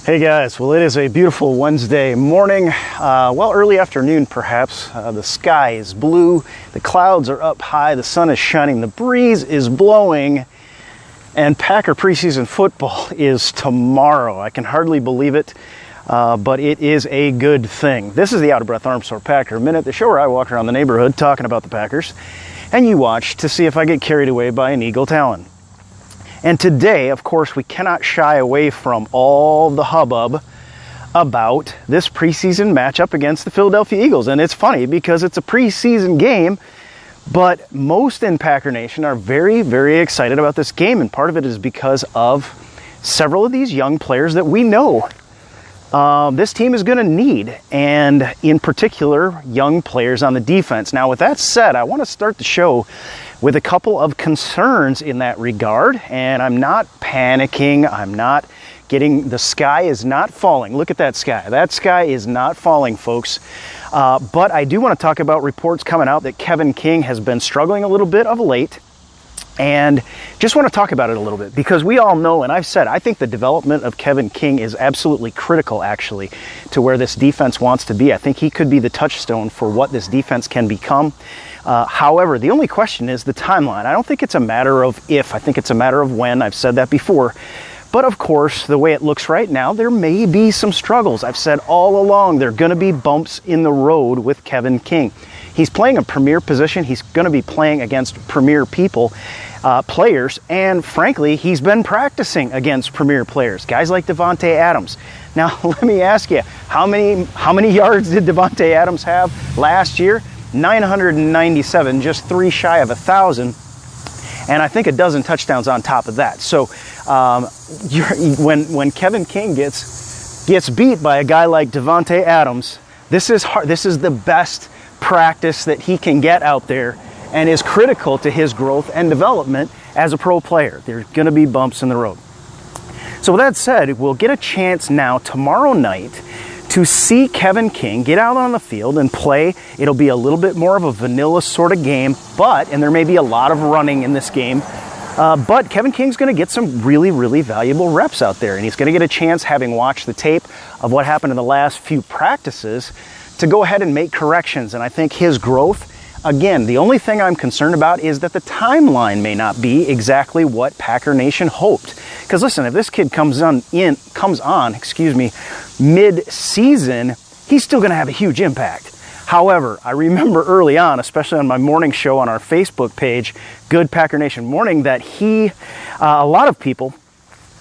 Hey guys, well, it is a beautiful Wednesday morning, well, early afternoon perhaps. The sky is blue, the clouds are up high, the sun is shining, the breeze is blowing, and Packer preseason football is tomorrow. I can hardly believe it, but it is a good thing. This is the Out of Breath Armsore Packer Minute, the show where I walk around the neighborhood talking about the Packers, and you watch to see if I get carried away by an Eagle Talon. And today, of course, we cannot shy away from all the hubbub about this preseason matchup against the Philadelphia Eagles. And it's funny because it's a preseason game, but most in Packer Nation are very, very excited about this game. And part of it is because of several of these young players that we know this team is going to need. And in particular, young players on the defense. Now, with that said, I want to start the show with a couple of concerns in that regard, and I'm not panicking, I'm not getting, the sky is not falling. Look at that sky. That sky is not falling, folks. But I do want to talk about reports coming out that Kevin King has been struggling a little bit of late, and just want to talk about it a little bit because we all know, and I've said, I think the development of Kevin King is absolutely critical, actually, to where this defense wants to be. I think he could be the touchstone for what this defense can become. However, the only question is the timeline. I don't think it's a matter of if, I think it's a matter of when. I've said that before. But of course, the way it looks right now, there may be some struggles. I've said all along, there are going to be bumps in the road with Kevin King. He's playing a premier position. He's going to be playing against premier players, and frankly, he's been practicing against premier players, guys like Davante Adams. Now, let me ask you, how many yards did Davante Adams have last year? 997, just 3 shy of 1,000, and I think a dozen touchdowns on top of that. So when Kevin King gets beat by a guy like Davante Adams, this is hard. This is the best practice that he can get out there and is critical to his growth and development as a pro player. There's going to be bumps in the road. So with that said, we'll get a chance now tomorrow night to see Kevin King get out on the field and play. It'll be a little bit more of a vanilla sort of game, and there may be a lot of running in this game, but Kevin King's going to get some really, really valuable reps out there, and he's going to get a chance, having watched the tape of what happened in the last few practices, to go ahead and make corrections. And I think his growth, again, the only thing I'm concerned about is that the timeline may not be exactly what Packer Nation hoped. Because listen, if this kid comes on mid-season, he's still going to have a huge impact. However, I remember early on, especially on my morning show on our Facebook page, Good Packer Nation Morning, that a lot of people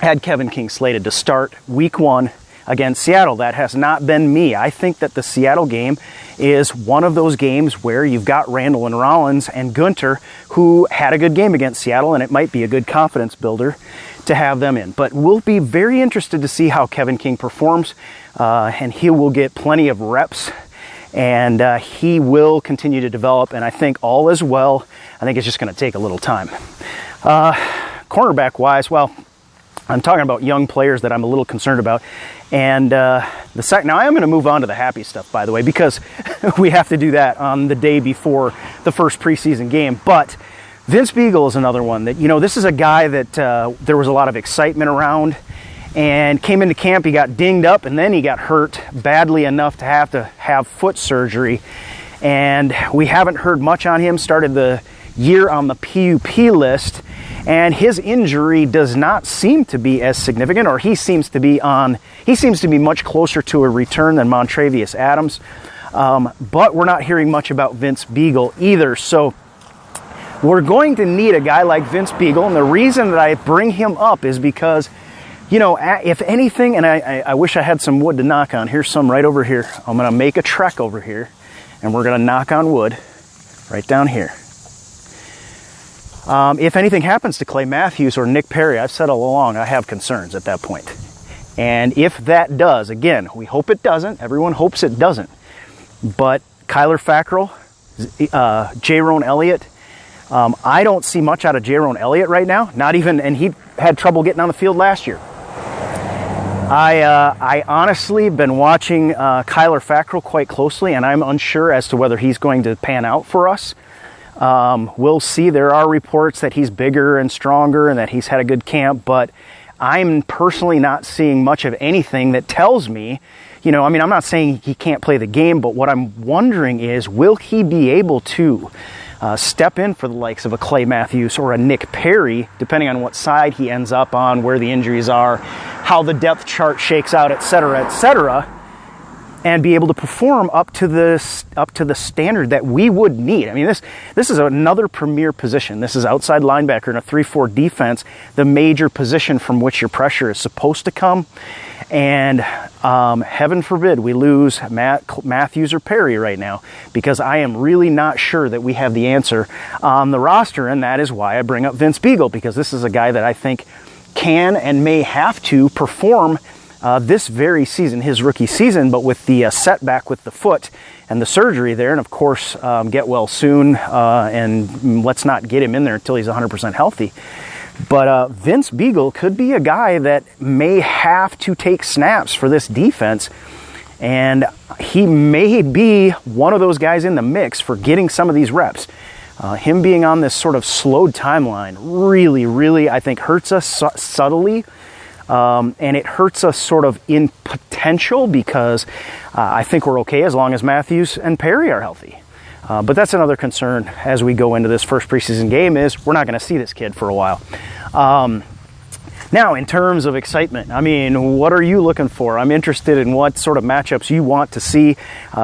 had Kevin King slated to start week 1 against Seattle. That has not been me. I think that the Seattle game is one of those games where you've got Randall and Rollins and Gunter, who had a good game against Seattle, and it might be a good confidence builder to have them in. But we'll be very interested to see how Kevin King performs, and he will get plenty of reps, and he will continue to develop, and I think all is well. I think it's just going to take a little time. Cornerback-wise, well, I'm talking about young players that I'm a little concerned about. And now I am going to move on to the happy stuff, by the way, because we have to do that on the day before the first preseason game. But Vince Biegel is another one that, this is a guy that there was a lot of excitement around, and came into camp, he got dinged up, and then he got hurt badly enough to have foot surgery. And we haven't heard much on him, started the year on the PUP list, and his injury does not seem to be as significant, or he seems to be much closer to a return than Montravius Adams. But we're not hearing much about Vince Biegel either. So we're going to need a guy like Vince Biegel, and the reason that I bring him up is because, if anything, and I wish I had some wood to knock on. Here's some right over here. I'm going to make a trek over here, and we're going to knock on wood right down here. If anything happens to Clay Matthews or Nick Perry, I've said all along, I have concerns at that point. And if that does, again, we hope it doesn't. Everyone hopes it doesn't. But Kyler Fackrell, Jayrone Elliott, I don't see much out of Jayrone Elliott right now. And he had trouble getting on the field last year. I honestly been watching Kyler Fackrell quite closely, and I'm unsure as to whether he's going to pan out for us. We'll see. There are reports that he's bigger and stronger and that he's had a good camp, but I'm personally not seeing much of anything that tells me, you know, I mean, I'm not saying he can't play the game, but what I'm wondering is, will he be able to step in for the likes of a Clay Matthews or a Nick Perry, depending on what side he ends up on, where the injuries are, how the depth chart shakes out, etc., and be able to perform up to the standard that we would need. I mean, this is another premier position. This is outside linebacker in a 3-4 defense, the major position from which your pressure is supposed to come. And heaven forbid we lose Matthews or Perry right now, because I am really not sure that we have the answer on the roster, and that is why I bring up Vince Beagle, because this is a guy that I think can and may have to perform this very season, his rookie season, but with the setback with the foot and the surgery there, and of course get well soon, and let's not get him in there until he's 100% healthy. But Vince Beagle could be a guy that may have to take snaps for this defense, and he may be one of those guys in the mix for getting some of these reps. Him being on this sort of slowed timeline really, I think, hurts us subtly, and it hurts us sort of in potential, because I think we're okay as long as Matthews and Perry are healthy. But that's another concern as we go into this first preseason game, is we're not going to see this kid for a while. Now, in terms of excitement, I mean, what are you looking for? I'm interested in what sort of matchups you want to see.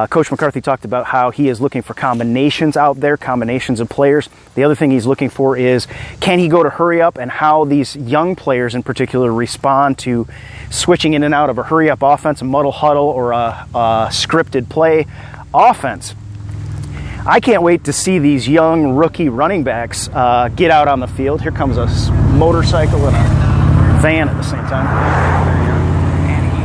Coach McCarthy talked about how he is looking for combinations out there, combinations of players. The other thing he's looking for is, can he go to hurry up, and how these young players in particular respond to switching in and out of a hurry up offense, a muddle huddle, or a scripted play offense. I can't wait to see these young rookie running backs get out on the field. Here comes a motorcycle and a van at the same time.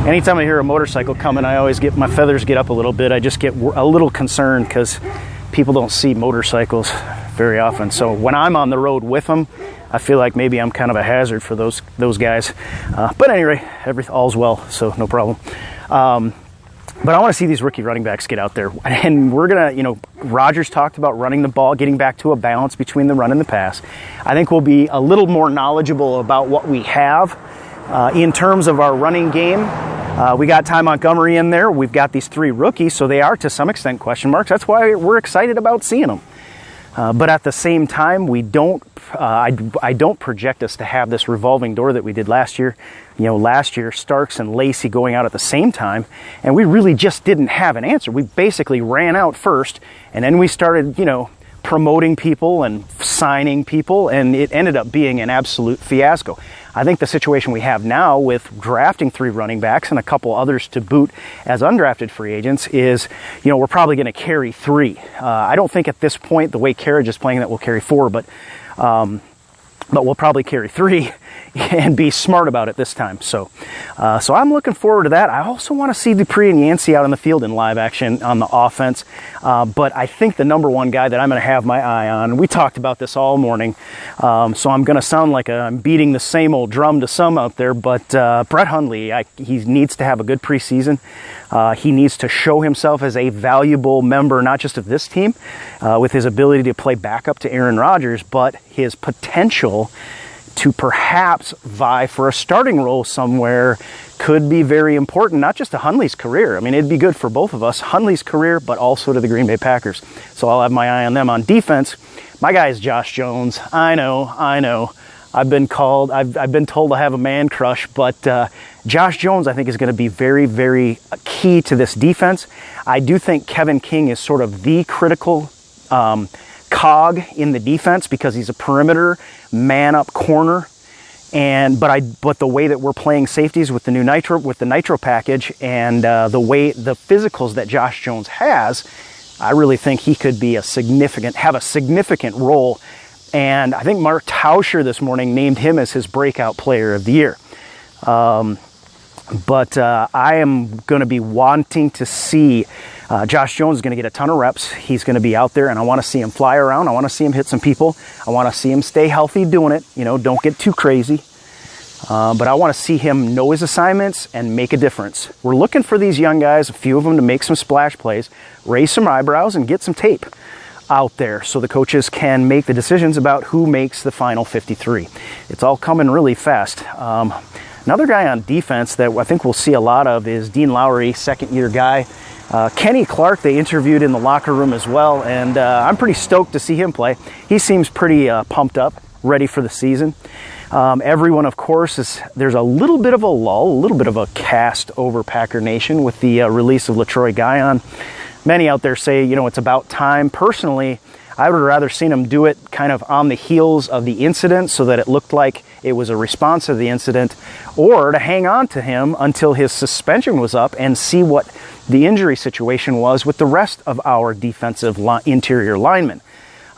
Anytime I hear a motorcycle coming, I always get, my feathers get up a little bit. I just get a little concerned because people don't see motorcycles very often. So when I'm on the road with them, I feel like maybe I'm kind of a hazard for those guys. But anyway, all's well, so no problem. But I want to see these rookie running backs get out there. And we're going to, you know, Rodgers talked about running the ball, getting back to a balance between the run and the pass. I think we'll be a little more knowledgeable about what we have in terms of our running game. We got Ty Montgomery in there. We've got these three rookies, so they are to some extent question marks. That's why we're excited about seeing them. But at the same time, we don't. I don't project us to have this revolving door that we did last year. You know, last year, Starks and Lacey going out at the same time, and we really just didn't have an answer. We basically ran out first, and then we started, you know, promoting people and signing people, and it ended up being an absolute fiasco. I think the situation we have now with drafting 3 running backs and a couple others to boot as undrafted free agents is, you know, we're probably going to carry 3. I don't think at this point, the way Carriage is playing, that we'll carry 4, but we'll probably carry 3 and be smart about it this time. So I'm looking forward to that. I also want to see Dupree and Yancey out on the field in live action on the offense. But I think the number one guy that I'm going to have my eye on, and we talked about this all morning, so I'm going to sound like I'm beating the same old drum to some out there, but Brett Hundley, he needs to have a good preseason. He needs to show himself as a valuable member, not just of this team, with his ability to play backup to Aaron Rodgers, but his potential to perhaps vie for a starting role somewhere could be very important, not just to Hundley's career. I mean, it'd be good for both of us, Hundley's career, but also to the Green Bay Packers. So I'll have my eye on them. On defense, my guy is Josh Jones. I know. I've been told I have a man crush, but Josh Jones, I think, is going to be very, very key to this defense. I do think Kevin King is sort of the critical cog in the defense because he's a perimeter man-up corner, but the way that we're playing safeties with the new nitro package and the physicals that Josh Jones has, I really think he could be have a significant role. And I think Mark Tauscher this morning named him as his breakout player of the year. But I am going to be wanting to see Josh Jones is going to get a ton of reps. He's going to be out there, and I want to see him fly around. I want to see him hit some people. I want to see him stay healthy doing it. You know, don't get too crazy. But I want to see him know his assignments and make a difference. We're looking for these young guys, a few of them, to make some splash plays, raise some eyebrows, and get some tape out there so the coaches can make the decisions about who makes the final 53. It's all coming really fast. Another guy on defense that I think we'll see a lot of is Dean Lowry, second-year guy. Kenny Clark, they interviewed in the locker room as well, and I'm pretty stoked to see him play. He seems pretty pumped up, ready for the season. Everyone, of course, there's a little bit of a lull, a little bit of a cast over Packer Nation with the release of LaTroy Guion. Many out there say, you know, it's about time. Personally, I would have rather seen him do it kind of on the heels of the incident so that it looked like it was a response to the incident, or to hang on to him until his suspension was up and see what the injury situation was with the rest of our defensive interior linemen.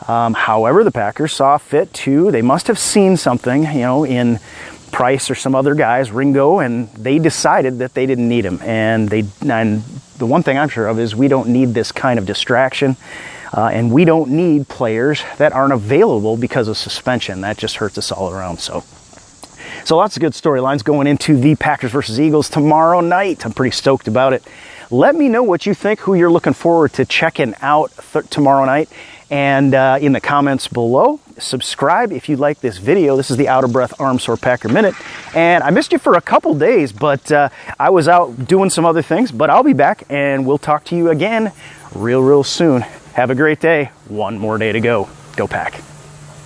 However, the Packers saw fit to, they must have seen something, you know, in Price or some other guys, Ringo, and they decided that they didn't need him. And the one thing I'm sure of is we don't need this kind of distraction. And we don't need players that aren't available because of suspension. That just hurts us all around. So lots of good storylines going into the Packers versus Eagles tomorrow night. I'm pretty stoked about it. Let me know what you think, who you're looking forward to checking out tomorrow night, and in the comments below. Subscribe if you like this video. This is the Out of Breath Arm Sore Packer Minute, and I missed you for a couple days, but I was out doing some other things, but I'll be back, and we'll talk to you again real soon. Have a great day. One more day to go. Go Pack.